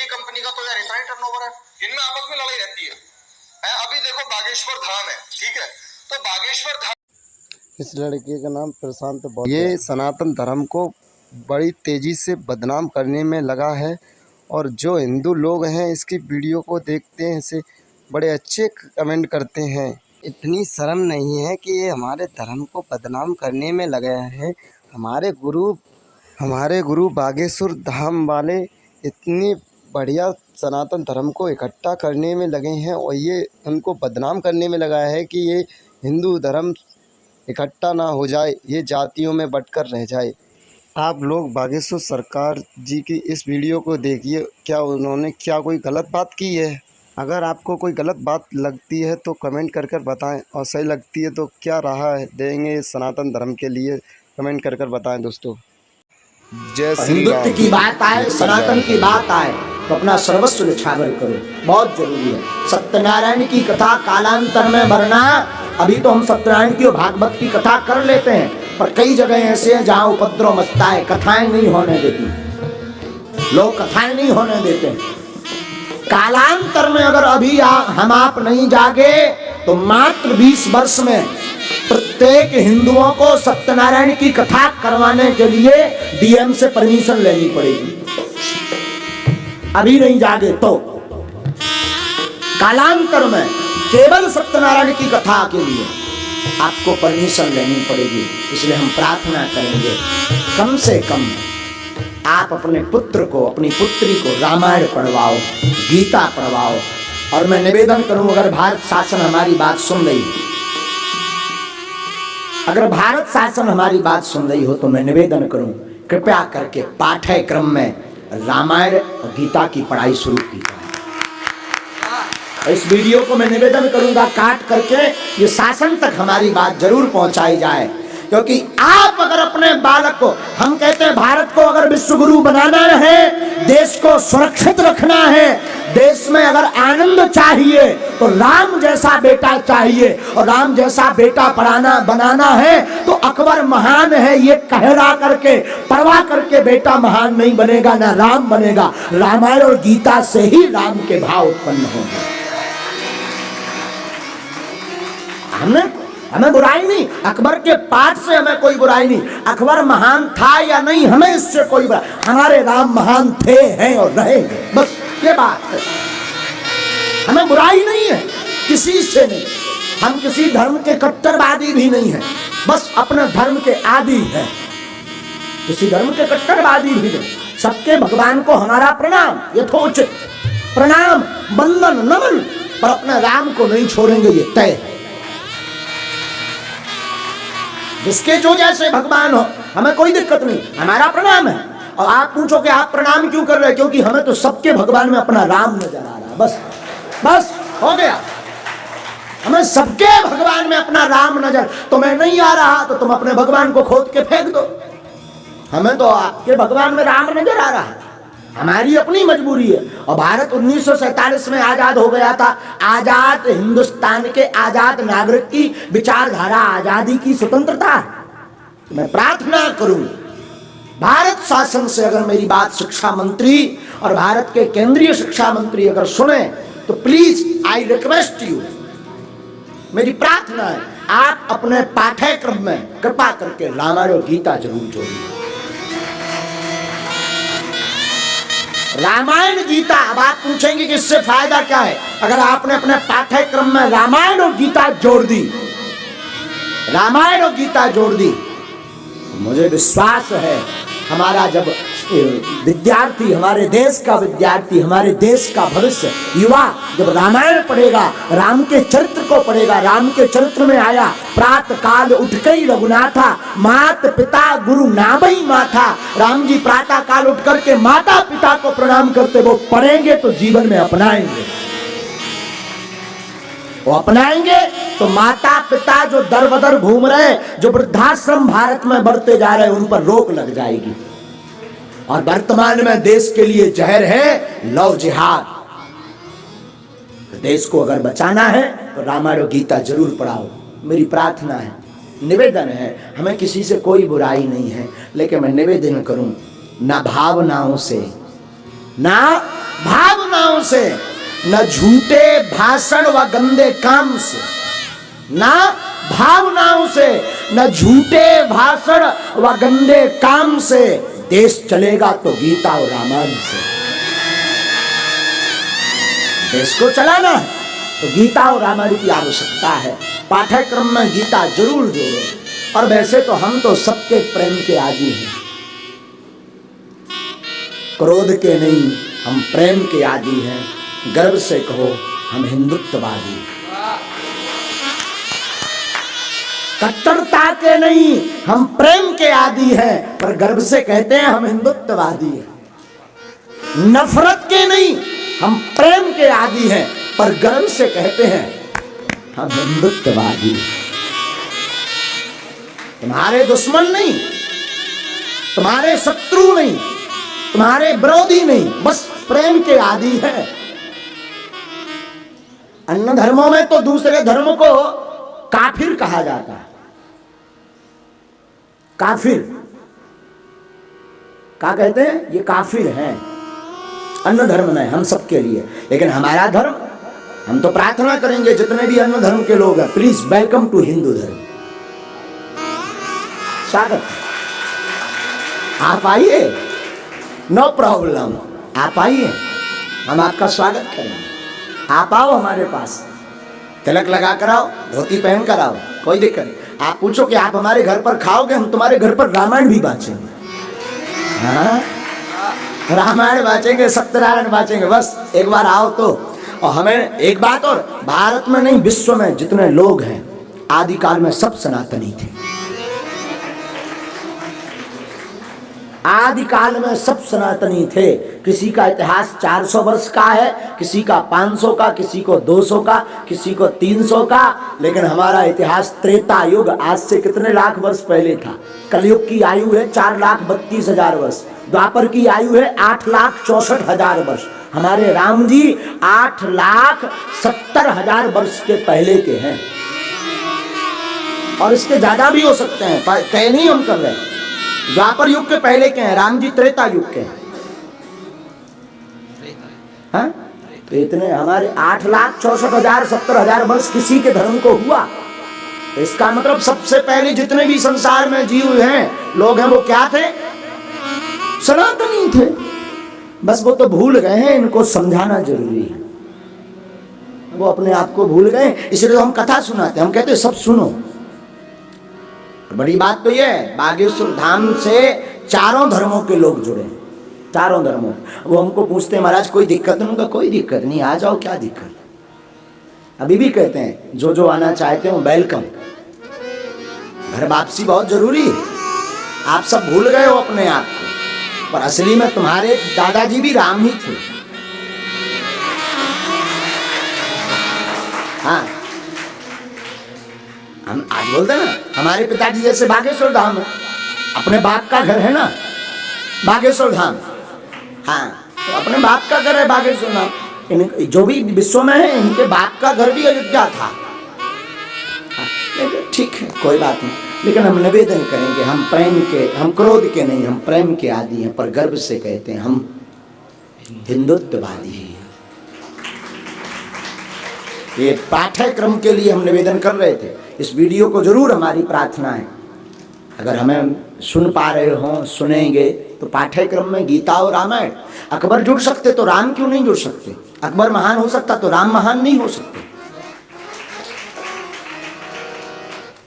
की कंपनी का तो यार इतना ही टर्नओवर है, इनमें आपस में लड़ाई रहती है। अभी देखो बागेश्वर धाम है, ठीक है, तो बागेश्वर धाम, इस लड़के का नाम प्रशांत बौद्ध, ये सनातन धर्म को बड़ी तेज़ी से बदनाम करने में लगा है। और जो हिंदू लोग हैं इसकी वीडियो को देखते हैं, इसे बड़े अच्छे कमेंट करते हैं। इतनी शर्म नहीं है कि ये हमारे धर्म को बदनाम करने में लगा है। हमारे गुरु बागेश्वर धाम वाले इतनी बढ़िया सनातन धर्म को इकट्ठा करने में लगे हैं और ये उनको बदनाम करने में लगा है कि ये हिंदू धर्म इकट्ठा ना हो जाए, ये जातियों में बंटकर रह जाए। आप लोग बागेश्वर सरकार जी की इस वीडियो को देखिए, क्या उन्होंने कोई गलत बात की है? अगर आपको कोई गलत बात लगती है तो कमेंट कर बताएं, और सही लगती है तो क्या राह देंगे सनातन धर्म के लिए, कमेंट कर बताएं दोस्तों। जय श्री राम। हिंदुत्व की बात आए, सनातन की बात आए तो अपना सर्वस्व निछावर करो, बहुत जरूरी है। सत्यनारायण की कथा कालांतर में वरना, अभी तो हम सत्यनारायण की और भागवत की कथा कर लेते हैं, पर कई जगह ऐसे हैं जहाँ उपद्रव मचता है, कथाएं नहीं होने देती, लोग कथाएं नहीं होने देते। कालांतर में अगर अभी हम आप नहीं जागे तो मात्र 20 वर्ष में प्रत्येक हिंदुओं को सत्यनारायण की कथा करवाने के लिए डीएम से परमिशन लेनी पड़ेगी। अभी नहीं जागे तो कालांतर में केवल सत्यनारायण की कथा के लिए आपको परमिशन लेनी पड़ेगी। इसलिए हम प्रार्थना करेंगे कम से कम आप अपने पुत्र को, अपनी पुत्री को रामायण पढ़वाओ, गीता पढ़वाओ। और मैं निवेदन करूं, अगर भारत शासन हमारी बात सुन रही, अगर भारत शासन हमारी बात सुन रही हो तो मैं निवेदन करूं, कृपया करके पाठ्यक्रम में रामायण और गीता की पढ़ाई शुरू की जाए। इस वीडियो को मैं निवेदन करूंगा काट करके ये शासन तक हमारी बात जरूर पहुंचाई जाए, क्योंकि आप अगर अपने बालक को, हम कहते हैं भारत को अगर विश्व गुरु बनाना है, देश को सुरक्षित रखना है, देश में अगर आनंद चाहिए तो राम जैसा बेटा चाहिए, और राम जैसा बेटा बनाना है तो अकबर महान है ये कहरा करके, परवाह करके बेटा महान नहीं बनेगा, ना राम बनेगा। रामायण और गीता से ही राम के भाव उत्पन्न होंगे। हमें बुराई नहीं, अकबर के पाठ से हमें कोई बुराई नहीं, अकबर महान था या नहीं हमें इससे कोई बुराई, हमारे राम महान थे, हैं और रहेंगे, बस ये बात है। हमें बुराई नहीं है किसी से नहीं, हम किसी धर्म के कट्टरवादी भी नहीं है, बस अपने धर्म के आदी है, किसी धर्म के कट्टरवादी भी नहीं। सबके भगवान को हमारा प्रणाम, यथोचित प्रणाम, वंदन, नमन, पर अपने राम को नहीं छोड़ेंगे, ये तय है। जिसके जो जैसे भगवान हो हमें कोई दिक्कत नहीं, हमारा प्रणाम है। और आप पूछो कि आप प्रणाम क्यों कर रहे हैं, क्योंकि हमें तो सबके भगवान में अपना राम नजर आ रहा है, बस हो गया। हमें सबके भगवान में अपना राम नजर, तुम्हें नहीं आ रहा तो तुम अपने भगवान को खोद के फेंक दो, हमें तो आपके भगवान में राम नजर आ रहा है, हमारी अपनी मजबूरी है। और भारत 1947 में आजाद हो गया था, आजाद हिंदुस्तान के आजाद नागरिक की विचारधारा, आजादी की स्वतंत्रता। मैं प्रार्थना करूं भारत शासन से, अगर मेरी बात शिक्षा मंत्री और भारत के केंद्रीय शिक्षा मंत्री अगर सुने तो प्लीज आई रिक्वेस्ट यू, मेरी प्रार्थना है आप अपने पाठ्यक्रम में कृपा करके रामायण और गीता जरूर जोड़िए। रामायण गीता, अब आप पूछेंगे कि इससे फायदा क्या है, अगर आपने अपने पाठ्यक्रम में रामायण और गीता जोड़ दी, रामायण और गीता जोड़ दी, मुझे विश्वास है हमारा जब विद्यार्थी, हमारे देश का विद्यार्थी, हमारे देश का भविष्य युवा जब रामायण पढ़ेगा, राम के चरित्र को पढ़ेगा, राम के चरित्र में आया प्रातः काल उठ गई रघुनाथा, मात पिता गुरु नामई माथा। राम जी प्रातः काल उठ करके माता पिता को प्रणाम करते, वो पढ़ेंगे तो जीवन में अपनाएंगे, वो अपनाएंगे तो माता पिता जो दर बदर घूम रहे, जो वृद्धाश्रम भारत में बढ़ते जा रहे हैं, उन पर रोक लग जाएगी। और वर्तमान में देश के लिए जहर है लव जिहाद। देश को अगर बचाना है तो रामायण और गीता जरूर पढ़ाओ, मेरी प्रार्थना है, निवेदन है। हमें किसी से कोई बुराई नहीं है, लेकिन मैं निवेदन करूं ना भावनाओं से, ना भावनाओं से, न झूठे भाषण व गंदे काम से, ना भावनाओं से, न झूठे भाषण व गंदे काम से देश चलेगा तो गीता और रामायण से। देश को चलाना है तो गीता और रामायण की आवश्यकता है। पाठ्यक्रम में गीता जरूर जोड़ो। और वैसे तो हम तो सबके प्रेम के आदी हैं, क्रोध के नहीं, हम प्रेम के आदी हैं। गर्व से कहो हम हिंदुत्ववादी। कट्टरता के नहीं, हम प्रेम के आदी हैं, पर गर्व से कहते हैं हम हिंदुत्ववादी हैं। नफरत के नहीं, हम प्रेम के आदी हैं, पर गर्व से कहते हैं हम हिंदुत्ववादी हैं। तुम्हारे दुश्मन नहीं, तुम्हारे शत्रु नहीं, तुम्हारे विरोधी नहीं, बस प्रेम के आदी है। अन्य धर्मों में तो दूसरे धर्म को काफिर कहा जाता है। काफिर क्या कहते हैं? ये काफिर हैं। अन्य धर्म नहीं, हम सबके लिए। लेकिन हमारा धर्म, हम तो प्रार्थना करेंगे जितने भी अन्य धर्म के लोग हैं, प्लीज वेलकम टू हिंदू धर्म, स्वागत। आप आइए, नो प्रॉब्लम, आप आइए, हम आपका स्वागत करेंगे। आप आओ हमारे पास, तिलक लगा कर आओ, धोती पहन कर आओ, कोई दिक्कत नहीं। आप पूछो कि आप हमारे घर पर खाओगे, हम तुम्हारे घर पर रामायण भी बाँचेंगे। हाँ, रामायण बाँचेंगे, सत्यनारायण बाँचेंगे। बस एक बार आओ तो। और हमें एक बात और, भारत में नहीं विश्व में जितने लोग हैं आदिकाल में सब सनातनी थे। आदिकाल में सब सनातनी थे। किसी का इतिहास 400 वर्ष का है, किसी का 500 का, किसी को 200 का, किसी को 300 का, लेकिन हमारा इतिहास त्रेता युग, आज से कितने लाख वर्ष पहले था। कलयुग की आयु है 4,32,000 वर्ष, द्वापर की आयु है 8,64,000 वर्ष। हमारे राम जी 8,70,000 वर्ष के पहले के हैं, और इसके ज्यादा भी हो सकते हैं, कह नहीं हम कर रहे हैं। द्वापर युग के पहले के हैं, राम जी त्रेता युग के हैं। हाँ? तो इतने हमारे 8,64,000 70,000 वर्ष किसी के धर्म को हुआ। तो इसका मतलब सबसे पहले जितने भी संसार में जीव हैं, लोग हैं, वो क्या थे? सनातनी थे। बस वो तो भूल गए हैं, इनको समझाना जरूरी है। वो अपने आप को भूल गए, इसलिए तो हम कथा सुनाते, हम कहते सब सुनो। बड़ी बात तो ये है, बागेश्वर धाम से चारों धर्मों के लोग जुड़े, चारों धर्मों। वो हमको पूछते हैं महाराज कोई दिक्कत नहीं? उनका कोई दिक्कत नहीं, आ जाओ, क्या दिक्कत। अभी भी कहते हैं जो जो आना चाहते हो वेलकम। घर वापसी बहुत जरूरी है। आप सब भूल गए हो अपने आप को, पर असली में तुम्हारे दादाजी भी राम ही थे। हाँ, हम आज बोलते हैं ना, हमारे पिताजी जैसे बागेश्वर धाम है, अपने बाप का घर है ना बागेश्वर धाम। हाँ, तो अपने बाप का घर है बागेश्वर धाम। जो भी विश्व में है, इनके बाप का घर भी अयोध्या था। लेकिन ठीक है, कोई बात नहीं। लेकिन हम निवेदन करेंगे, हम प्रेम के, हम क्रोध के नहीं, हम प्रेम के आदी हैं, पर गर्व से कहते हैं हम हिंदुत्ववादी हैं। ये पाठ्यक्रम के लिए हम निवेदन कर रहे थे। इस वीडियो को जरूर, हमारी प्रार्थना है, अगर हमें सुन पा रहे हो, सुनेंगे, तो पाठ्यक्रम में गीता और रामायण। अकबर जुड़ सकते तो राम क्यों नहीं जुड़ सकते? अकबर महान हो सकता तो राम महान नहीं हो सकते?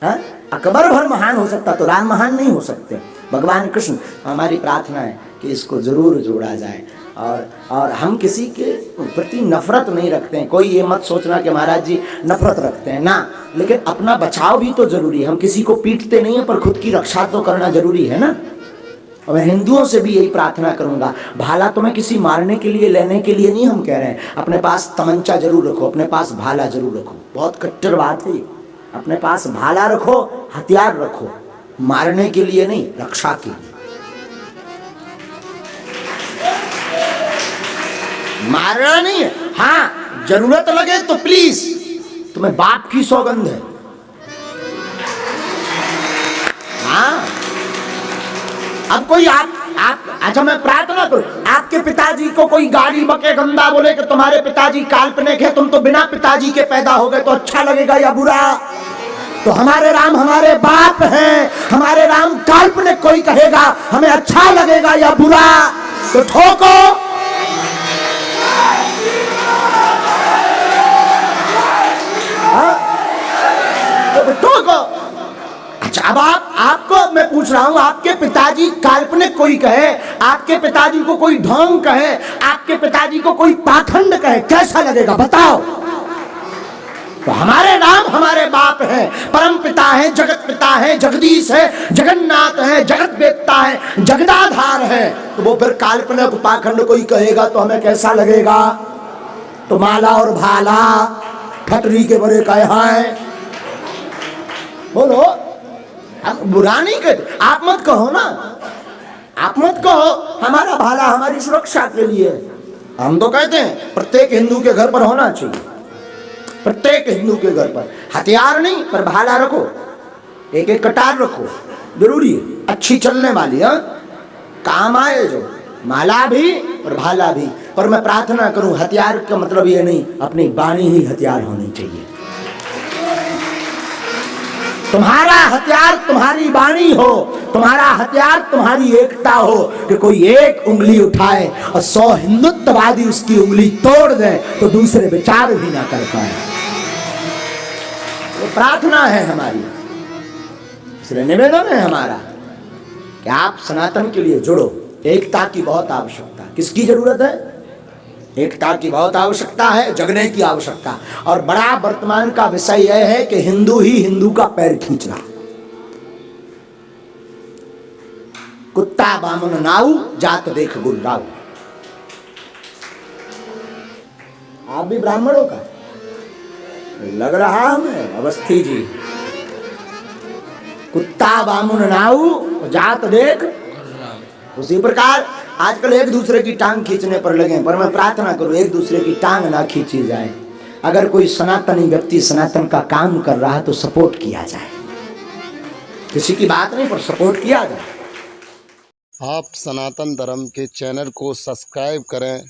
हाँ? अकबर भर महान हो सकता तो राम महान नहीं हो सकते? भगवान कृष्ण। हमारी प्रार्थना है कि इसको जरूर जोड़ा जाए। और हम किसी के प्रति नफरत नहीं रखते हैं। कोई ये मत सोचना कि महाराज जी नफरत रखते हैं ना, लेकिन अपना बचाव भी तो जरूरी है। हम किसी को पीटते नहीं है, पर खुद की रक्षा तो करना जरूरी है ना। और मैं हिंदुओं से भी यही प्रार्थना करूंगा, भाला तुम्हें किसी मारने के लिए, लेने के लिए नहीं हम कह रहे हैं। अपने पास तमंचा जरूर रखो, अपने पास भाला जरूर रखो। बहुत कट्टर बात है, अपने पास भाला रखो, हथियार रखो, मारने के लिए नहीं, रक्षा के लिए। मारना नहीं है। हाँ, जरूरत लगे तो प्लीज, तुम्हें बाप की सौगंध है। हाँ, अब कोई आप अच्छा मैं प्रार्थना करूं, आपके पिताजी को कोई गाली बके गंदा बोले कि तुम्हारे पिताजी काल्पनिक है, तुम तो बिना पिताजी के पैदा हो गए, तो अच्छा लगेगा या बुरा? तो हमारे राम हमारे बाप हैं, हमारे राम काल्पनिक कोई कहेगा हमें अच्छा लगेगा या बुरा? तो ठोको। तो ठोको। अच्छा अब आपको मैं पूछ रहा हूं, आपके पिताजी काल्पनिक कोई कहे, आपके पिताजी को कोई ढोंग कहे, आपके पिताजी को कोई पाखंड कहे, कैसा लगेगा बताओ? तो हमारे राम हमारे बाप हैं, परम पिता है, जगत पिता है, जगदीश है, जगन्नाथ है, जगत वेत्ता है, जगदाधार है। तो वो फिर काल्पनिक पाखंड कोई कहेगा तो हमें कैसा लगेगा? तो माला और भाला फटरी के बड़े कहे हैं, बोलो। आप बुरा नहीं कहते, आप मत कहो ना, आप मत कहो हमारा भाला हमारी सुरक्षा के लिए। हम तो कहते हैं प्रत्येक हिंदू के घर पर होना चाहिए, प्रत्येक हिंदू के घर पर हथियार नहीं पर भाला रखो, एक एक कटार रखो, जरूरी है, अच्छी चलने वाली, हाँ काम आए जो माला भी और भाला भी। पर मैं प्रार्थना करूं हथियार का मतलब ये नहीं, अपनी वाणी ही हथियार होनी चाहिए। तुम्हारा हथियार तुम्हारी वाणी हो, तुम्हारा हथियार तुम्हारी एकता हो, कि कोई एक उंगली उठाए और 100 हिंदुत्ववादी उसकी उंगली तोड़ दे तो दूसरे विचार भी ना कर पाए। तो प्रार्थना है हमारी, इसलिए निवेदन है हमारा कि आप सनातन के लिए जुड़ो। एकता की बहुत आवश्यकता, किसकी जरूरत है? एकता की बहुत आवश्यकता है, जगने की आवश्यकता। और बड़ा वर्तमान का विषय यह है कि हिंदू ही हिंदू का पैर खींच रहा। कुत्ता बामन नाऊ, जात देख गुर्राऊ। आप भी ब्राह्मणों का लग रहा हमें अवस्थी जी। कुत्ता बामुन नाऊ, जात देख। उसी प्रकार आजकल एक दूसरे की टांग खींचने पर लगे, पर मैं प्रार्थना करूं एक दूसरे की टांग ना खींची जाए। अगर कोई सनातनी व्यक्ति सनातन का काम कर रहा है तो सपोर्ट किया जाए, किसी की बात नहीं पर सपोर्ट किया जाए। आप सनातन धर्म के चैनल को सब्सक्राइब करें,